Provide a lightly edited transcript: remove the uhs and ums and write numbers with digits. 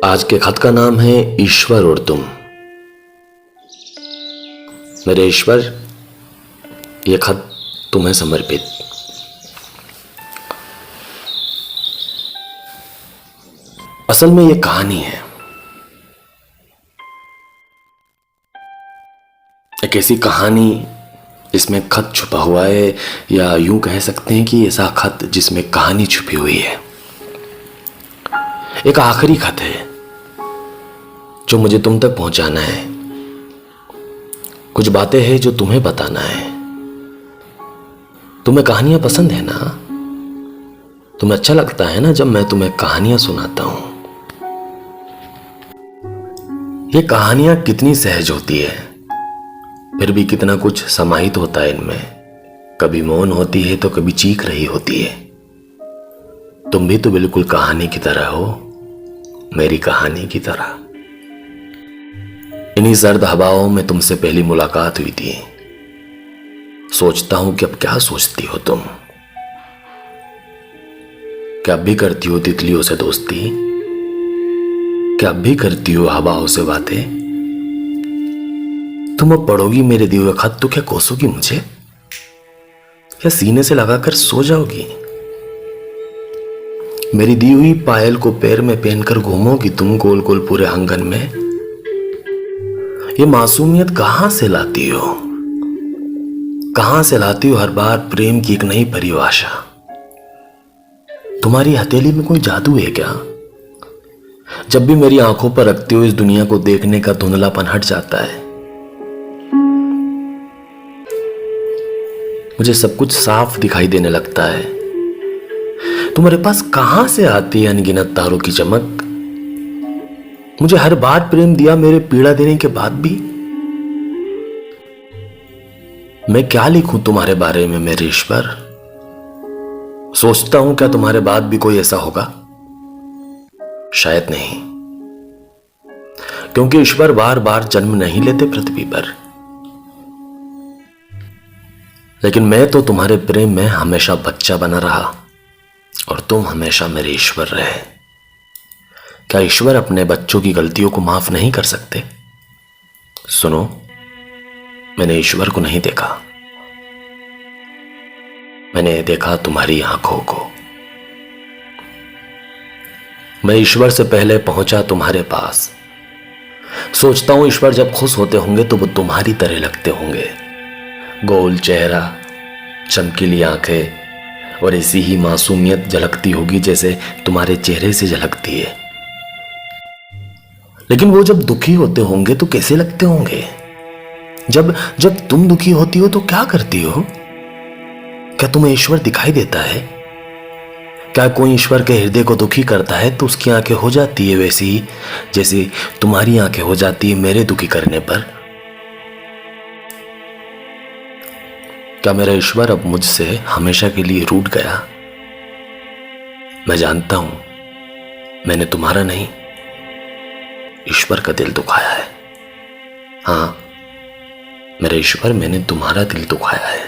आज के खत का नाम है ईश्वर और तुम। मेरे ईश्वर, ये खत तुम्हें समर्पित। असल में ये कहानी है, एक ऐसी कहानी जिसमें खत छुपा हुआ है, या यूं कह सकते हैं कि ऐसा खत जिसमें कहानी छुपी हुई है। एक आखिरी खत है जो मुझे तुम तक पहुंचाना है। कुछ बातें हैं जो तुम्हें बताना है। तुम्हें कहानियां पसंद है ना? तुम्हें अच्छा लगता है ना जब मैं तुम्हें कहानियां सुनाता हूं? ये कहानियां कितनी सहज होती है, फिर भी कितना कुछ समाहित होता है इनमें। कभी मौन होती है तो कभी चीख रही होती है। तुम भी तो बिल्कुल कहानी की तरह हो, मेरी कहानी की तरह। इन्हीं सर्द हवाओं में तुमसे पहली मुलाकात हुई थी। सोचता हूं कि अब क्या सोचती हो तुम। क्या अब भी करती हो तितलियों से दोस्ती? क्या अब भी करती हो हवाओं से बातें? तुम अब पढ़ोगी मेरे दिए हुए खत तो क्या कोसोगी मुझे, या सीने से लगाकर सो जाओगी? मेरी दी हुई पायल को पैर में पहनकर घूमोगी तुम गोल गोल पूरे आंगन में? ये मासूमियत कहां से लाती हो? कहां से लाती हो हर बार प्रेम की एक नई परिभाषा? तुम्हारी हथेली में कोई जादू है क्या? जब भी मेरी आंखों पर रखते हो इस दुनिया को देखने का धुंधलापन हट जाता है। मुझे सब कुछ साफ दिखाई देने लगता है। तुम्हारे पास कहां से आती है अनगिनत तारों की चमक? मुझे हर बार प्रेम दिया मेरे पीड़ा देने के बाद भी। मैं क्या लिखूं तुम्हारे बारे में मेरे ईश्वर? सोचता हूं क्या तुम्हारे बाद भी कोई ऐसा होगा? शायद नहीं, क्योंकि ईश्वर बार बार जन्म नहीं लेते पृथ्वी पर। लेकिन मैं तो तुम्हारे प्रेम में हमेशा बच्चा बना रहा, और तुम हमेशा मेरे ईश्वर रहे। क्या ईश्वर अपने बच्चों की गलतियों को माफ नहीं कर सकते? सुनो, मैंने ईश्वर को नहीं देखा, मैंने देखा तुम्हारी आंखों को। मैं ईश्वर से पहले पहुंचा तुम्हारे पास। सोचता हूं ईश्वर जब खुश होते होंगे तो वो तुम्हारी तरह लगते होंगे। गोल चेहरा, चमकीली आंखें, और ऐसी ही मासूमियत झलकती होगी जैसे तुम्हारे चेहरे से झलकती है। लेकिन वो जब दुखी होते होंगे तो कैसे लगते होंगे? जब जब तुम दुखी होती हो तो क्या करती हो? क्या तुम्हें ईश्वर दिखाई देता है? क्या कोई ईश्वर के हृदय को दुखी करता है तो उसकी आंखें हो जाती है वैसी ही जैसे तुम्हारी आंखें हो जाती है मेरे दुखी करने पर? क्या मेरा ईश्वर अब मुझसे हमेशा के लिए रूठ गया? मैं जानता हूं मैंने तुम्हारा नहीं, ईश्वर का दिल दुखाया है। हाँ मेरे ईश्वर, मैंने तुम्हारा दिल दुखाया है।